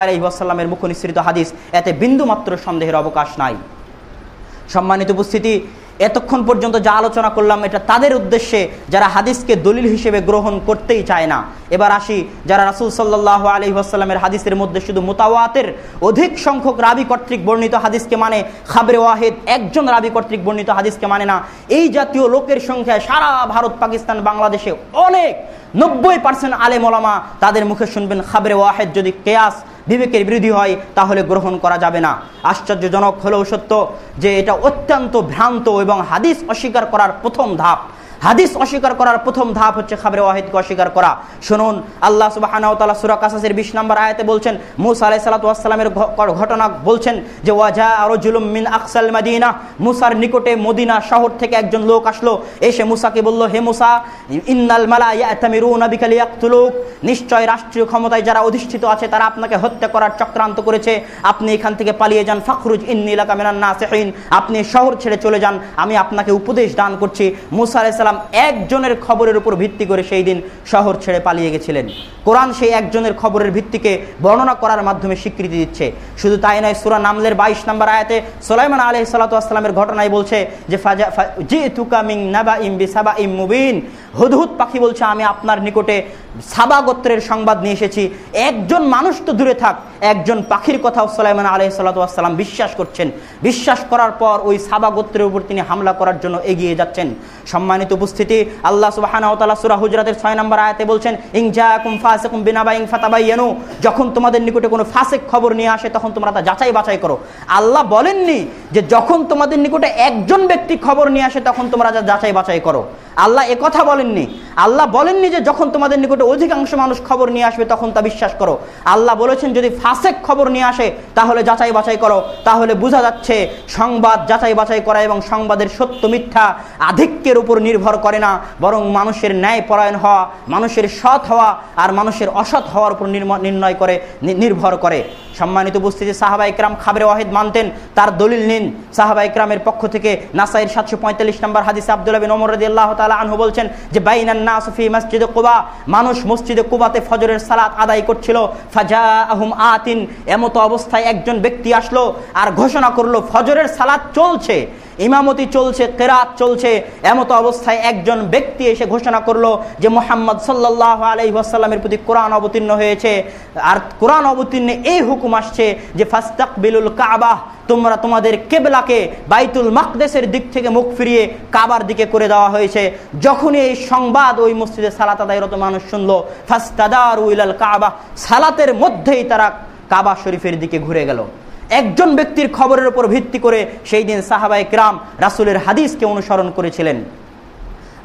আলাইহি ওয়াসাল্লামের মুখ নিঃসৃত হাদিস, এতে বিন্দুমাত্র সন্দেহের অবকাশ নাই। সম্মানিত উপস্থিতি, এতক্ষণ পর্যন্ত যা আলোচনা করলাম এটা তাদের উদ্দেশ্যে যারা হাদিসকে দলিল হিসেবে গ্রহণ করতেই চায় না। এবার আসি যারা রাসূল সাল্লাল্লাহু আলাইহি ওয়াসাল্লামের হাদিসের মধ্যে শুধু মুতাওয়াতির অধিক সংখ্যক রাবি কর্তৃক বর্ণিত হাদিসকে মানে, খাবরে ওয়াহিদ একজন রাবি কর্তৃক বর্ণিত হাদিসকে মানে না। এই জাতীয় লোকের সংখ্যা সারা ভারত, পাকিস্তান, বাংলাদেশে অনেক, 90% আলেম ওলামা তাদের মুখে শুনবেন খাবরে ওয়াহিদ যদি কিয়াস বিবেকের বিরোধী হয় তাহলে গ্রহণ করা যাবে না। আশ্চর্যজনক হলেও সত্য যে এটা অত্যন্ত ভ্রান্ত এবং হাদিস অস্বীকার করার প্রথম ধাপ। হাদিস অস্বীকার করার প্রথম ধাপ হচ্ছে খাবরে ওয়াহিদকে অস্বীকার করা। শুনুন, আল্লাহ সুবহানাহু ওয়া তাআলা সূরা কাসাসের 20 নম্বর আয়াতে বলছেন, মূসা আলাইহিস সালাতু ওয়াস সালামের ঘটনা বলছেন যে ওয়াজা রাজুলুম মিন আকসাল মাদিনা, মূসার নিকটে মদিনা শহর থেকে একজন লোক আসলো, এসে মূসাকে বলল, হে মূসা, ইন্নাল মালা ইয়াতামিরুনা বিকা লিয়াকতুলুক, নিশ্চয় রাষ্ট্রীয় ক্ষমতায় যারা অধিষ্ঠিত আছে তারা আপনাকে হত্যা করার চক্রান্ত করেছে, আপনি এখান থেকে পালিয়ে যান। ফাখরুজ ইন্নী লাকা মিনান নাসিহিন, আপনি শহর ছেড়ে চলে যান, আমি আপনাকে উপদেশ দান করছি। মূসা আলাইহিস একজনের খবরের উপর ভিত্তি করে সেই দিন শহর ছেড়ে পালিয়ে গেছিলেন। কোরআন সেই একজনের খবরের ভিত্তিকে বর্ণনা করার মাধ্যমে স্বীকৃতি দিচ্ছে। শুধু তাই নয়, সূরা নামলের 22 নম্বর আয়াতে সুলাইমান আলাইহিস সালাতু ওয়াস সালামের ঘটনায় বলছে যে জিতুকা মিন নাবাইম বিসাবাইম মুবিন, হুদহুদ পাখি বলছে আমি আপনার নিকটে সাবা গোত্রের সংবাদ নিয়ে এসেছি। একজন মানুষ তো দূরে থাক, একজন পাখির কথাও সুলাইমান আলাইহিস সালাতু ওয়াস সালাম বিশ্বাস করছেন। বিশ্বাস করার পর ওই সাবা গোত্রের উপর তিনি হামলা করার জন্য এগিয়ে যাচ্ছেন। সম্মানিত উপস্থিতি, আল্লাহ সুবহানাহু ওয়া তাআলা সূরা হুজরাতের 6 নম্বর আয়াতে বলছেন, ইন জাআকুম ফাসিকুম বিনাবাইন ফাতাবায়ানু, যখন তোমাদের নিকটে কোনো ফাসিক খবর নিয়ে আসে তখন তোমরা তা যাচাই বাছাই করো। আল্লাহ বলেননি যে যখন তোমাদের নিকটে একজন ব্যক্তি খবর নিয়ে আসে তখন তোমরা যাচাই বাছাই করো। আল্লাহ কথা বলেননি। আল্লাহ বলেননি যে যখন তোমাদের নিকটে অধিকাংশ মানুষ খবর নিয়ে আসবে তখন তা বিশ্বাস করো। আল্লাহ বলেছেন যদি ফাসিক খবর নিয়ে আসে তাহলে যাচাই বাছাই করো। তাহলে বোঝা যাচ্ছে সংবাদ যাচাই বাছাই করা এবং সংবাদের সত্য মিথ্যা আধিক্যের উপর নির্ভর করে না, বরং মানুষের ন্যায় পরায়ণ হওয়া, মানুষের সৎ হওয়া আর মানুষের অসৎ হওয়ার উপর নির্ভর করে। সম্মানিত উপস্থিতি, সাহাবায়ে কেরাম খাবরে ওয়াহিদ মানতেন, তার দলিল নিন। সাহাবায়ে কেরামের পক্ষ থেকে নাসাইর 745 নম্বর হাদিসে আব্দুল্লাহ বিন ওমর রাদিয়াল্লাহু তাআলা আনহু বলছেন যে বাইনান নাস ফি মসজিদে কুবা, মানুষ মসজিদে কুবাতে ফজরের সালাত আদায় করছিল। ফাজাআহুম আতিন, এমত অবস্থায় একজন ব্যক্তি আসলো আর ঘোষণা করলো ফজরের সালাত চলছে, ইমামতি চলছে, কিরাত চলছে। এমত অবস্থায় একজন ব্যক্তি এসে ঘোষণা করলো যে মুহাম্মদ সাল্লাল্লাহু আলাইহি ওয়াসাল্লামের প্রতি কোরআন অবতীর্ণ হয়েছে, আর কোরআন অবতীর্ণে এই হুকুম আসছে যে ফাস্তাকবিলুল কাবা, তোমরা তোমাদের কিবলাকে বাইতুল মাকদেসের দিক থেকে মুখ ফিরিয়ে কাবার দিকে করে দেওয়া হয়েছে। যখনই এই সংবাদ ওই মসজিদে সালাত আদায়রত মানুষ শুনলো, ফাস্তাদারু ইলাল কাবা, সালাতের মধ্যেই তারা কাবা শরীফের দিকে ঘুরে গেল। একজন ব্যক্তির খবরের উপর ভিত্তি করে সেই দিন সাহাবায়ে কেরাম রাসূলের হাদিসকে অনুসরণ করেছিলেন।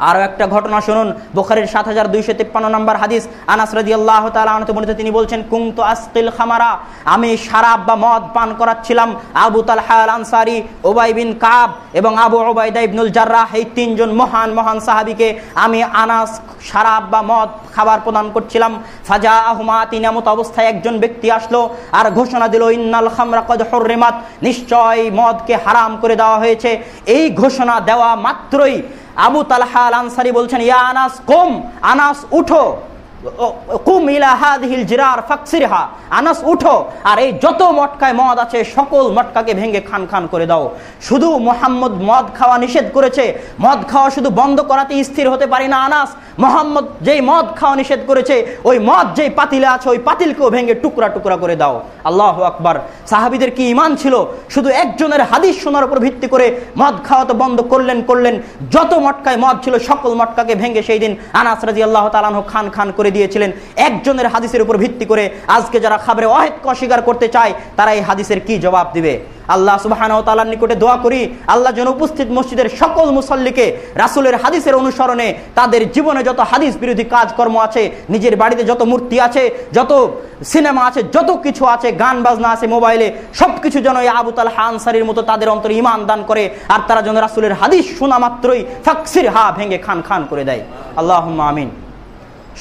আরো একটা ঘটনা শুনুন, বুখারীর 7253 নম্বর হাদিস, আনাস রাদিয়াল্লাহু তাআলা আনহু বলেন, তিনি বলছেন কুনতু আসকিল খামারা, আমি শরাব বা মদ পান করাচ্ছিলাম আবু তালহা আল আনসারী, উবাই বিন কাব এবং আবু উবাইদা ইবনুল জাররাহ, এই তিনজন মহান সাহাবীকে আমি আনাস শরাব বা মদ খাবার প্রদান করছিলাম। ফাজাআহুমা, তিনামত অবস্থায় একজন ব্যক্তি আসলো আর ঘোষণা দিল ইন্নাল খামরা কদ হুররিমাত, নিশ্চয় মদকে হারাম করে দেওয়া হয়েছে। এই ঘোষণা দেওয়া মাত্রই আবু তালহা আল আনসারী বলছেন, ইয়া আনাস কুম, আনাস উঠো, কুম ইলা হাযিহিল জিরার ফাকসিরহা, আনাস উঠো আর এই যত মটকায় মদ আছে সকল মটকাকে ভেঙে খান খান করে দাও। শুধু মুহাম্মদ মদ খাওয়া নিষেধ করেছে, মদ খাওয়া শুধু বন্ধ করাতে স্থির হতে পারি না আনাস, মুহাম্মদ যেই মদ খাওয়া নিষেধ করেছে ওই মদ যেই পাতিলে আছে ওই পাতিলকেও ভেঙে টুকরা টুকরা করে দাও। আল্লাহু আকবার। সাহাবীদের কি ঈমান ছিল! শুধু একজনের হাদিস শোনার উপর ভিত্তি করে মদ খাওয়া তো বন্ধ করলেন, যত মটকায় মদ ছিল সকল মটকাকে ভেঙে সেই দিন আনাস রাদিয়াল্লাহু তাআলা আনহু খান খান করে দিয়েছিলেন একজনের হাদিসের উপর ভিত্তি করে। আজকে যারা খাবরে ওয়াহিদকে অস্বীকার করতে চায় তারা এই হাদিসের কি জবাব দিবে? আল্লাহ সুবহানাহু ওয়া তাআলার নিকটে দোয়া করি আল্লাহ যেন উপস্থিত মসজিদের সকল মুসল্লিকে রাসূলের হাদিসের অনুসরণে তাদের জীবনে যত হাদিস বিরোধী কাজকর্ম আছে, নিজের বাড়িতে যত মূর্তি আছে, যত সিনেমা আছে, যত কিছু আছে, গান বাজনা আছে মোবাইলে, সবকিছু যেন এই আবু তালহা আনসারীর মতো তাদের অন্তরে ঈমান দান করে আর তারা যেন রাসূলের হাদিস শোনা মাত্রই ফাকসিরহা, ভেঙে খান খান করে দেয়। আল্লাহুম্মা আমিন।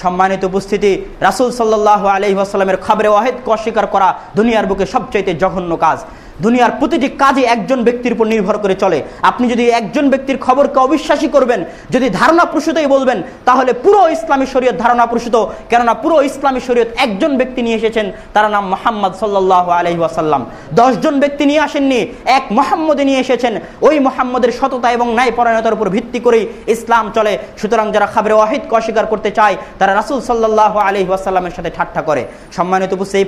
সম্মানিত উপস্থিতি, রাসূল সাল্লাল্লাহু আলাইহি ওয়াসাল্লামের খবরে ওয়াহিদকে অস্বীকার করা দুনিয়ার বুকে সবচাইতে জঘন্য কাজ। দুনিয়ার প্রতিটি কাজে একজন ব্যক্তির উপর নির্ভর করে চলে। আপনি যদি একজন ব্যক্তির খবরকে অবিশ্বাসী করবেন, যদি ধারণা প্রসূতই বলবেন, তাহলে পুরো ইসলামী শরীয়ত ধারণা প্রসূত। কেননা পুরো ইসলামী শরীয়ত একজন ব্যক্তি নিয়ে এসেছেন, তার নাম মুহাম্মদ সাল্লাল্লাহু আলাইহি ওয়াসাল্লাম। 10 জন ব্যক্তি নিয়ে আসেননি, এক মুহাম্মদে নিয়ে এসেছেন। ওই মুহাম্মদের সততা এবং ন্যায়পরায়ণতার উপর ভিত্তি করেই ইসলাম চলে। সুতরাং যারা খবরে ওয়াহিদকে অস্বীকার করতে চায়, তারা রাসূল সাল্লাল্লাহু আলাইহি ওয়াসাল্লামের সাথে ঠাট্টা করে। সম্মানিত উপস্থিতি,